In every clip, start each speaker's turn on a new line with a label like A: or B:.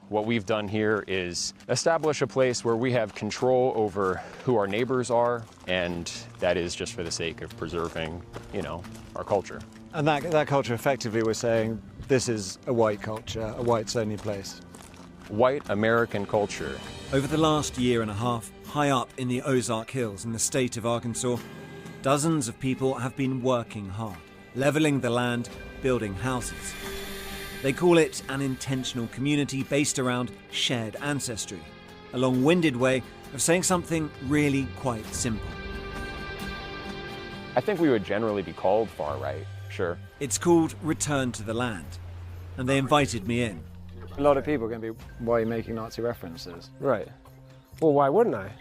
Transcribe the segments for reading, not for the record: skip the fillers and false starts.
A: What we've done here is establish a place where we have control over who our neighbors are, and that is just for the sake of preserving, you know, our culture.
B: And that culture, effectively, we're saying this is a white culture, a whites-only place.
A: White American culture.
C: Over the last year and a half, high up in the Ozark Hills in the state of Arkansas, dozens of people have been working hard, leveling the land, building houses. They call it an intentional community based around shared ancestry, a long-winded way of saying something really quite simple.
A: I think we would generally be called far right, sure.
C: It's called Return to the Land, and they invited me in.
B: A lot of people are going to be, why are you making Nazi references?
D: Right. Well, why wouldn't I?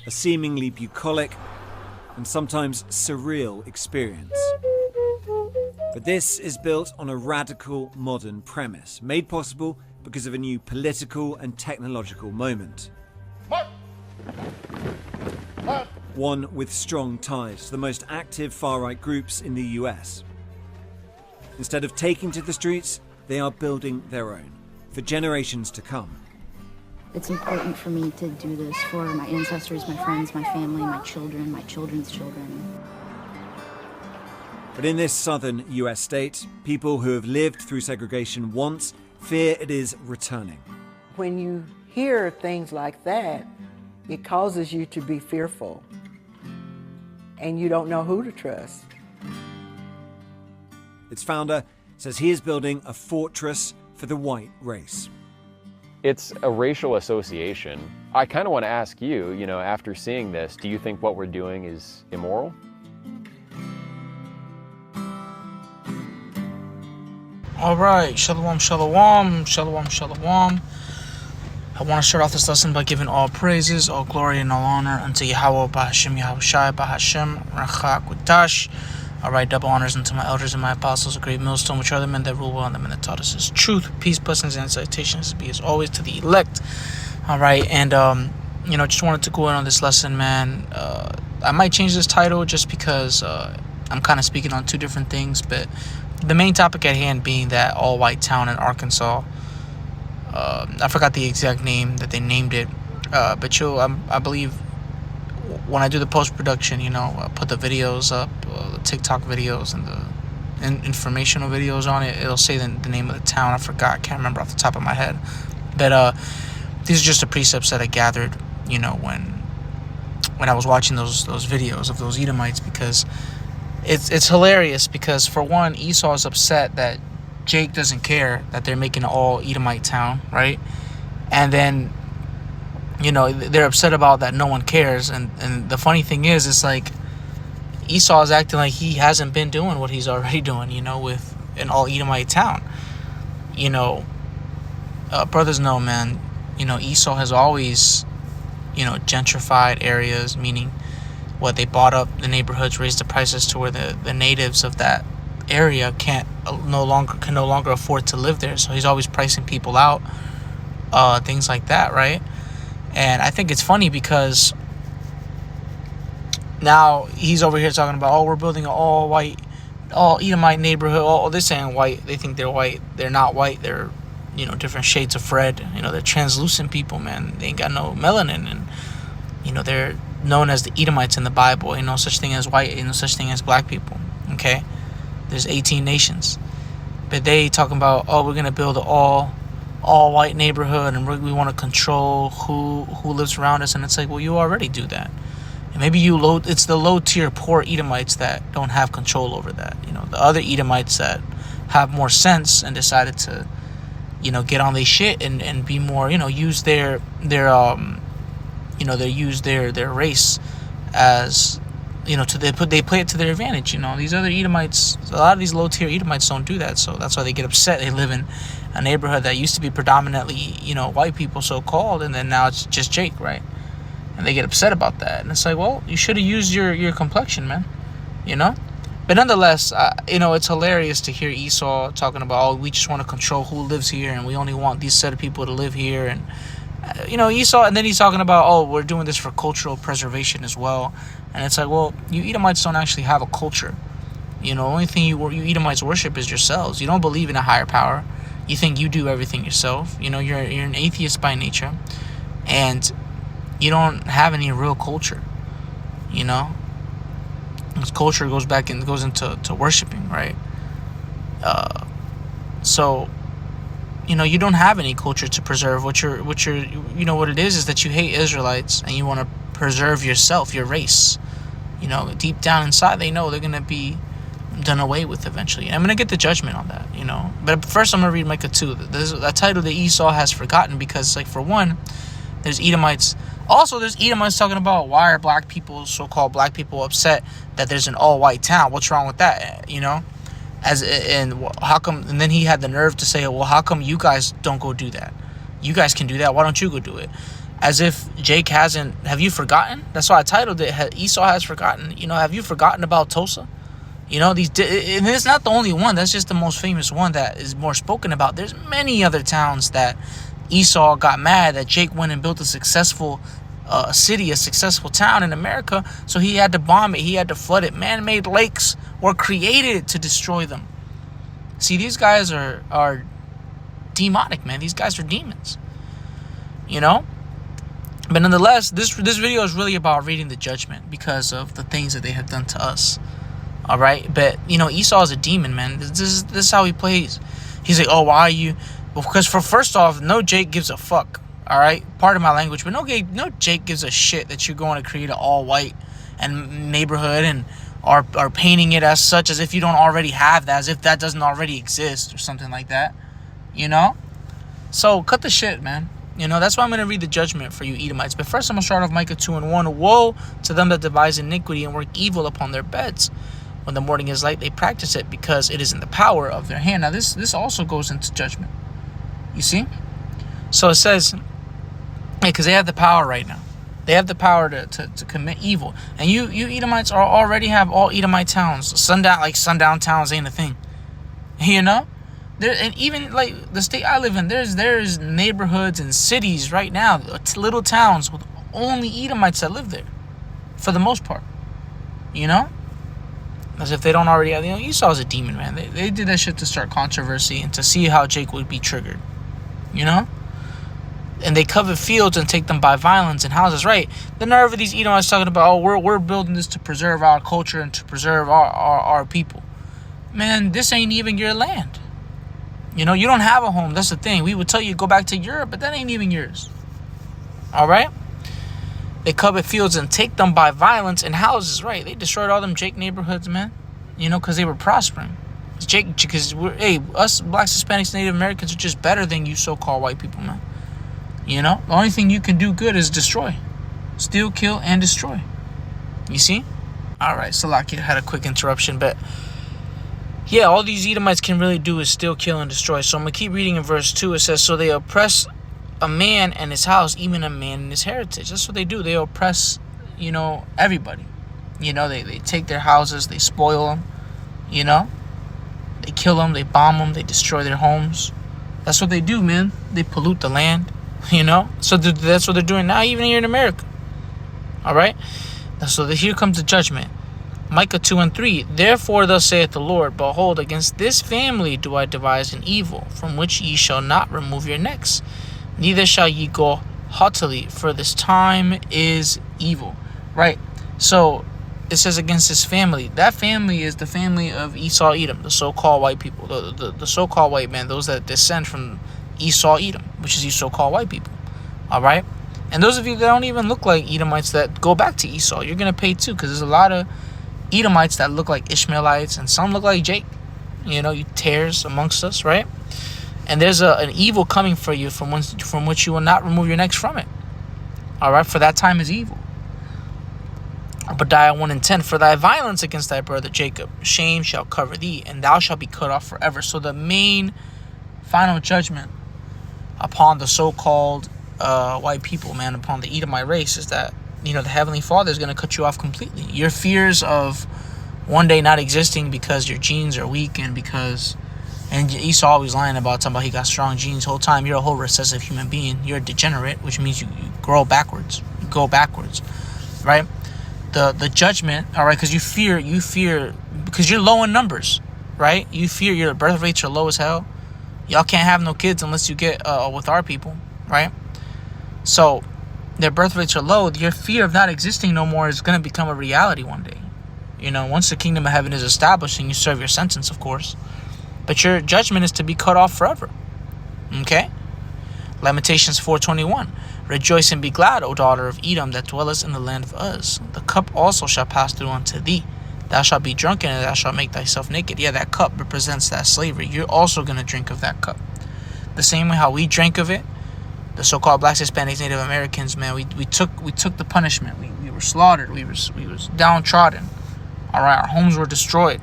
C: A seemingly bucolic and sometimes surreal experience. But this is built on a radical modern premise, made possible because of a new political and technological moment. One with strong ties to the most active far-right groups in the US. Instead of taking to the streets, they are building their own, for generations to come.
E: It's important for me to do this for my ancestors, my friends, my family, my children, my children's children.
C: But in this southern US state, people who have lived through segregation once fear it is returning.
F: When you hear things like that, it causes you to be fearful. And you don't know who to trust.
C: Its founder says he is building a fortress for the white race.
A: It's a racial association. I kind of want to ask you, you know, after seeing this, do you think what we're doing is immoral?
G: All right, shalom, shalom, shalom, shalom. I want to start off this lesson by giving all praises, all glory, and all honor unto Yahweh, Bahashem, Yahushai, Bahashem, Rachak, Wadash. All right, double honors unto my elders and my apostles, a great millstone, which are the men that rule well and the men that taught us his truth. Peace, blessings, and salutations be as always to the elect. All right, and, you know, just wanted to go in on this lesson, man. I might change this title just because I'm kind of speaking on two different things, but the main topic at hand being that all-white town in Arkansas. I forgot the exact name that they named it, but I believe when I do the post-production, you know, I put the videos up, the TikTok videos and the informational videos on it. It'll say the name of the town. I forgot. I can't remember off the top of my head. But these are just the precepts that I gathered, you know, when I was watching those videos of those Edomites, because it's hilarious because, for one, Esau is upset that Jake doesn't care that they're making an all Edomite town, right? And then, you know, they're upset about that no one cares. And the funny thing is, it's like Esau is acting like he hasn't been doing what he's already doing, you know, with an all Edomite town. You know, brothers know, man, you know, Esau has always, you know, gentrified areas, meaning what they bought up the neighborhoods, raised the prices to where the natives of that area can no longer afford to live there. So he's always pricing people out, things like that, right? And I think it's funny because now he's over here talking about, oh, we're building an all Edomite neighborhood. Oh, they're saying white. They think they're white. They're not white. They're, you know, different shades of red. You know, they're translucent people, man. They ain't got no melanin. And, you know, they're known as the Edomites in the Bible. Ain't no such thing as white. Ain't no such thing as black people. Okay? There's 18 nations. But they talking about, oh, we're going to build an all white neighborhood, and we want to control who lives around us. And it's like, well, you already do that. And maybe it's the low tier poor Edomites that don't have control over that. You know, the other Edomites that have more sense and decided to, you know, get on their shit and be more, you know, use their race as, you know, they play it to their advantage. You know, these other Edomites, a lot of these low tier Edomites don't do that, so that's why they get upset. They live in a neighborhood that used to be predominantly, you know, white people, so called, and then now it's just Jake, right? And they get upset about that, and it's like, well, you should have used your complexion, man, you know. But nonetheless, you know, it's hilarious to hear Esau talking about, oh, we just want to control who lives here, and we only want these set of people to live here, and you know, Esau, and then he's talking about, oh, we're doing this for cultural preservation as well. And it's like, well, you Edomites don't actually have a culture. You know, the only thing you Edomites worship is yourselves. You don't believe in a higher power. You think you do everything yourself. You know, you're an atheist by nature, and you don't have any real culture. You know, because culture goes into worshiping, right? So, you know, you don't have any culture to preserve. What it is that you hate Israelites and you want to preserve yourself, your race. You know, deep down inside, they know they're going to be done away with eventually. And I'm going to get the judgment on that, you know. But first, I'm going to read Micah 2. There's a title that Esau has forgotten because, like, for one, there's Edomites. Also, there's Edomites talking about why are black people, so-called black people, upset that there's an all-white town. What's wrong with that, you know? How come? And then he had the nerve to say, well, how come you guys don't go do that? You guys can do that. Why don't you go do it? As if Jake hasn't. Have you forgotten? That's why I titled it. Esau has forgotten. You know, have you forgotten about Tulsa? You know, and it's not the only one. That's just the most famous one that is more spoken about. There's many other towns that Esau got mad that Jake went and built a successful city, a successful town in America, so he had to bomb it, he had to flood it. Man-made lakes were created to destroy them. See, these guys are demonic, man. These guys are demons, you know. But nonetheless, this video is really about reading the judgment because of the things that they have done to us. All right, but you know, Esau is a demon, man. This is how he plays. He's like, oh, why are you? Well, because first off, no Jake gives a fuck. All right, pardon my language, but no Jake gives a shit that you're going to create an all-white and neighborhood and are painting it as such, as if you don't already have that, as if that doesn't already exist or something like that, you know? So cut the shit, man. You know, that's why I'm going to read the judgment for you Edomites. But first I'm going to start off Micah 2:1. Woe to them that devise iniquity and work evil upon their beds. When the morning is light, they practice it because it is in the power of their hand. Now this also goes into judgment. You see? So it says, because they have the power right now. They have the power to commit evil. And you Edomites already have all Edomite towns. Sundown towns ain't a thing. You know? And even like the state I live in, there's neighborhoods and cities right now, little towns with only Edomites that live there. For the most part. You know? As if they don't already have, you know, Esau's a demon, man. They did that shit to start controversy and to see how Jake would be triggered. You know? And they covet fields and take them by violence and houses, right? The nerve of these Edomites talking about, oh, we're building this to preserve our culture and to preserve our people. Man, this ain't even your land. You know, you don't have a home. That's the thing. We would tell you to go back to Europe, but that ain't even yours. All right? They covet fields and take them by violence and houses, right? They destroyed all them Jake neighborhoods, man. You know, because they were prospering. Because us blacks, Hispanics, Native Americans are just better than you so-called white people, man. You know, the only thing you can do good is destroy. Steal, kill, and destroy. You see? All right, Salakia had a quick interruption, but yeah, all these Edomites can really do is steal, kill, and destroy. So I'm going to keep reading in verse 2. It says, so they oppress a man and his house, even a man and his heritage. That's what they do. They oppress, you know, everybody. You know, they take their houses, they spoil them, you know. They kill them, they bomb them, they destroy their homes. That's what they do, man. They pollute the land. You know, so that's what they're doing now, even here in America. All right. So here comes the judgment. Micah 2:3. Therefore, thus saith the Lord, behold, against this family do I devise an evil, from which ye shall not remove your necks, neither shall ye go haughtily, for this time is evil. Right. So it says against this family. That family is the family of Esau, Edom, the so-called white people, the so-called white men, those that descend from Esau, Edom, which is these so-called white people. All right? And those of you that don't even look like Edomites that go back to Esau, you're going to pay too, because there's a lot of Edomites that look like Ishmaelites, and some look like Jake. You know, you tares amongst us, right? And there's an evil coming for you from which you will not remove your necks from it. All right? For that time is evil. Obadiah 1:10. For thy violence against thy brother Jacob, shame shall cover thee, and thou shalt be cut off forever. So the main final judgment upon the so-called white people, man, upon the Edomite race, is that, you know, the Heavenly Father is going to cut you off completely. Your fears of one day not existing because your genes are weak and Esau always lying about talking about he got strong genes the whole time. You're a whole recessive human being. You're a degenerate, which means you grow backwards. You go backwards, right? The judgment, all right, because you fear because you're low in numbers, right? You fear your birth rates are low as hell. Y'all can't have no kids unless you get with our people, right? So their birth rates are low. Your fear of not existing no more is going to become a reality one day. You know, once the kingdom of heaven is established and you serve your sentence, of course. But your judgment is to be cut off forever. Okay? Lamentations 4:21. Rejoice and be glad, O daughter of Edom, that dwellest in the land of Uz. The cup also shall pass through unto thee. Thou shalt be drunken, and thou shalt make thyself naked. Yeah, that cup represents that slavery. You're also going to drink of that cup. The same way how we drank of it, the so-called blacks, Hispanics, Native Americans, man, we took the punishment. We were slaughtered. We was downtrodden. All right, our homes were destroyed.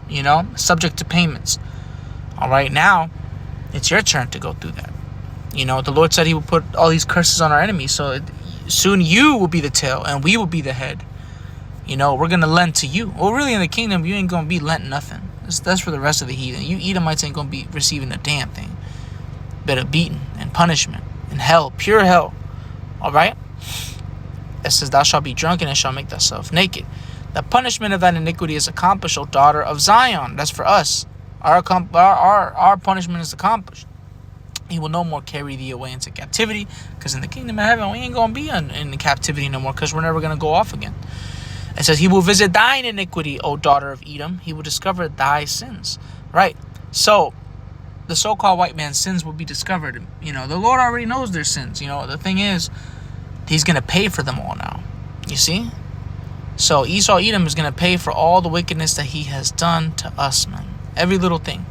G: You know, subject to payments. All right, now it's your turn to go through that. You know, the Lord said he would put all these curses on our enemies. So soon you will be the tail and we will be the head. You know, we're going to lend to you. Well, really in the kingdom, you ain't going to be lent nothing. That's for the rest of the heathen. You Edomites ain't going to be receiving a damn thing. Better beaten and punishment and hell, pure hell. All right? It says, thou shalt be drunken and shalt make thyself naked. The punishment of that iniquity is accomplished, O daughter of Zion. That's for us. Our punishment is accomplished. He will no more carry thee away into captivity, because in the kingdom of heaven, we ain't going to be in captivity no more, because we're never going to go off again. It says, he will visit thine iniquity, O daughter of Edom. He will discover thy sins. Right? So, the so-called white man's sins will be discovered. You know, the Lord already knows their sins. You know, the thing is, he's going to pay for them all now. You see? So, Esau, Edom is going to pay for all the wickedness that he has done to us, man. Every little thing.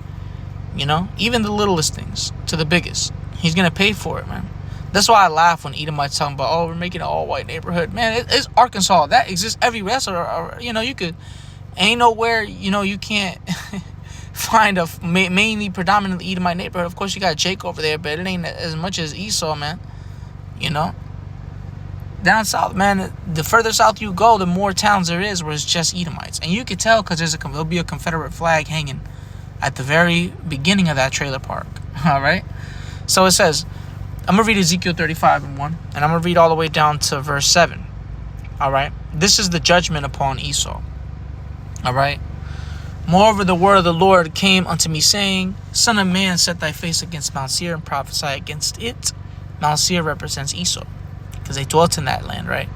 G: You know, even the littlest things to the biggest. He's going to pay for it, man. That's why I laugh when Edomites talking about, oh, we're making an all-white neighborhood. Man, it's Arkansas. That exists everywhere. So, you know, you could, ain't nowhere, you know, you can't find a mainly predominantly Edomite neighborhood. Of course, you got Jake over there, but it ain't as much as Esau, man. You know? Down south, man, the further south you go, the more towns there is where it's just Edomites. And you could tell because there'll be a Confederate flag hanging at the very beginning of that trailer park. All right? So it says, I'm going to read Ezekiel 35:1, and I'm going to read all the way down to verse 7. All right? This is the judgment upon Esau. All right? Moreover, the word of the Lord came unto me, saying, Son of man, set thy face against Mount Seir and prophesy against it. Mount Seir represents Esau, because they dwelt in that land, right?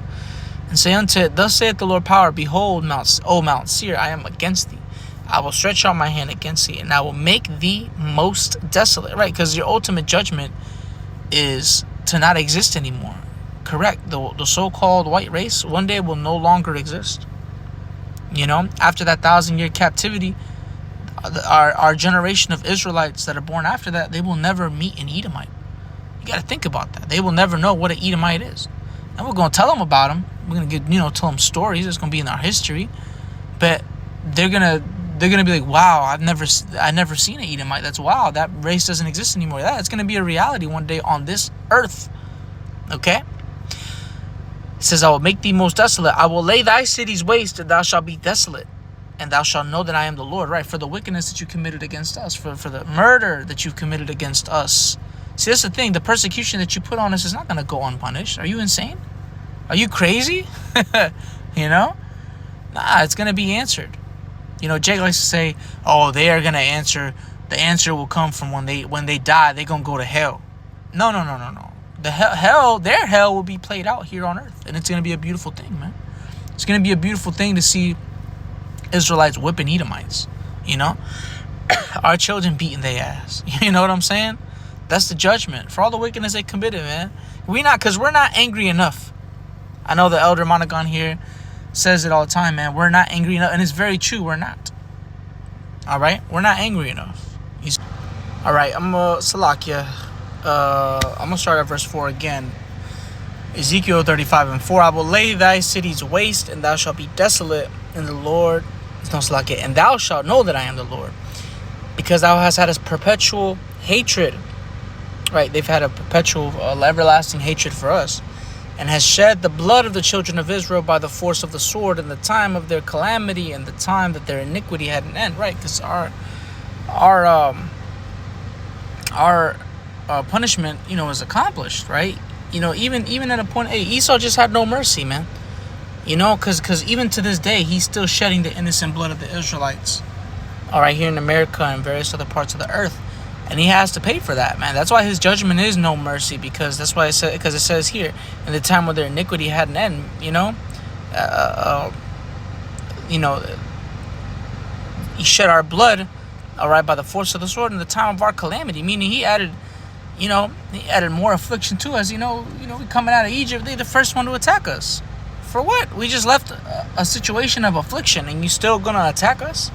G: And say unto it, Thus saith the Lord power, Behold, Mount Seir, I am against thee. I will stretch out my hand against thee, and I will make thee most desolate. Right, because your ultimate judgment is to not exist anymore. Correct. The so-called white race one day will no longer exist. You know, after that 1,000-year captivity, our generation of Israelites that are born after that, they will never meet an Edomite. You got to think about that. They will never know what an Edomite is. And we're going to tell them about them. We're going to tell them stories. It's going to be in our history. But they're going to be like, wow, I've never seen an Edomite. That's wow, that race doesn't exist anymore. It's going to be a reality one day on this earth. Okay? It says, I will make thee most desolate. I will lay thy cities waste, and thou shalt be desolate. And thou shalt know that I am the Lord. Right? For the wickedness that you committed against us. For the murder that you've committed against us. See, that's the thing. The persecution that you put on us is not going to go unpunished. Are you insane? Are you crazy? You know? Nah, it's going to be answered. You know, Jake likes to say, oh, they are going to answer. The answer will come from when they die, they're going to go to hell. No. Their hell will be played out here on earth. And it's going to be a beautiful thing, man. It's going to be a beautiful thing to see Israelites whipping Edomites, you know? Our children beating their ass. You know what I'm saying? That's the judgment for all the wickedness they committed, man. Because we're not angry enough. I know the elder Monagon here says it all the time, man. We're not angry enough. And it's very true. We're not. All right? We're not angry enough. All right. I'm going to start at verse 4 again. Ezekiel 35:4. I will lay thy cities waste, and thou shalt be desolate. And the Lord, and thou shalt know that I am the Lord. Because thou hast had a perpetual hatred. Right? They've had a perpetual, everlasting hatred for us. And has shed the blood of the children of Israel by the force of the sword in the time of their calamity and the time that their iniquity had an end. Right? Because our punishment, is accomplished. Right? Even at a point, hey, Esau just had no mercy, man. Because even to this day, he's still shedding the innocent blood of the Israelites. All right, here in America and various other parts of the earth. and he has to pay for that, man. That's why his judgment is no mercy, because that's why it says here, in the time where their iniquity had an end, you know, he shed our blood, all right, by the force of the sword in the time of our calamity, meaning he added more affliction to us. We coming out of Egypt, they the first one to attack us. For what? We just left a situation of affliction, and you still gonna attack us?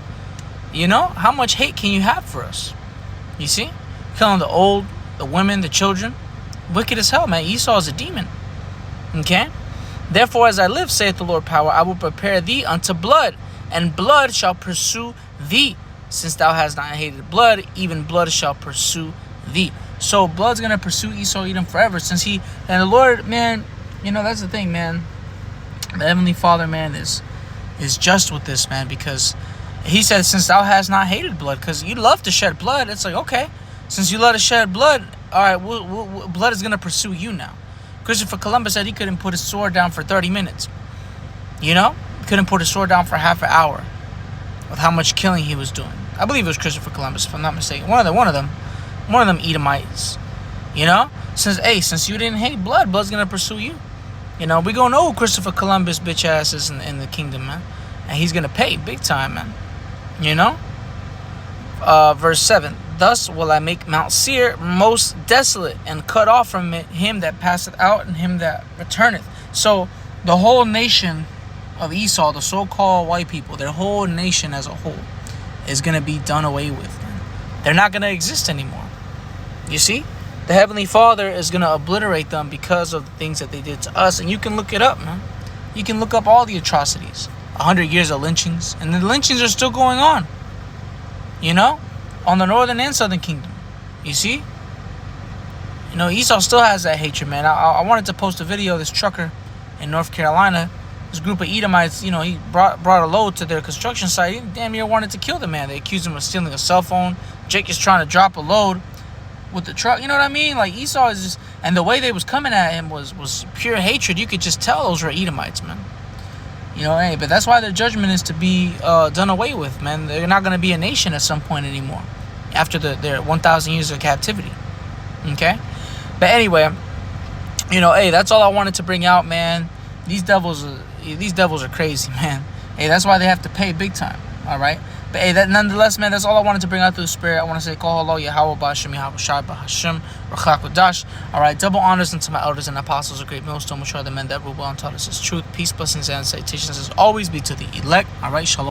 G: How much hate can you have for us? You see? Killing the old, the women, the children. Wicked as hell, man. Esau is a demon. Okay? Therefore, as I live, saith the Lord power, I will prepare thee unto blood, and blood shall pursue thee. Since thou hast not hated blood, even blood shall pursue thee. So blood's gonna pursue Esau, Edom forever. And the Lord, man, that's the thing, man. The Heavenly Father, man, is just with this, man, because he said, since thou hast not hated blood, because you love to shed blood. It's like, okay, since you love to shed blood, all right, blood is gonna pursue you now. Christopher Columbus said he couldn't put his sword down for 30 minutes. He couldn't put his sword down for half an hour with how much killing he was doing. I believe it was Christopher Columbus, if I'm not mistaken. One of them Edomites. Since you didn't hate blood, blood's gonna pursue you. We gonna know who Christopher Columbus bitch ass is in the kingdom, man, and he's gonna pay big time, man. Verse 7. Thus will I make Mount Seir most desolate, and cut off from it him that passeth out, and him that returneth. So the whole nation of Esau, the so-called white people, their whole nation as a whole, is going to be done away with. They're not going to exist anymore. You see? The Heavenly Father is going to obliterate them because of the things that they did to us. And you can look it up, man. You can look up all the atrocities. 100 years of lynchings. And the lynchings are still going on. On the northern and southern kingdom. You see? Esau still has that hatred, man. I wanted to post a video of this trucker in North Carolina. This group of Edomites, he brought a load to their construction site. He damn near wanted to kill the man. They accused him of stealing a cell phone. Jake is trying to drop a load with the truck. You know what I mean? Like, Esau is just... And the way they was coming at him was pure hatred. You could just tell those were Edomites, man. But that's why their judgment is to be done away with, man. They're not going to be a nation at some point anymore after their 1,000 years of captivity. Okay? But anyway, that's all I wanted to bring out, man. These devils are crazy, man. That's why they have to pay big time. All right. But nonetheless, man, that's all I wanted to bring out through the spirit. I want to say, Kol Halo Yahweh B'Hashem Yahweh Shai B'Hashem Rachak Kodash. All right. Double honors unto my elders and apostles, a great millstone, which are the men that rule well and taught us his truth. Peace, blessings, and salutations as always be to the elect. All right. Shalom.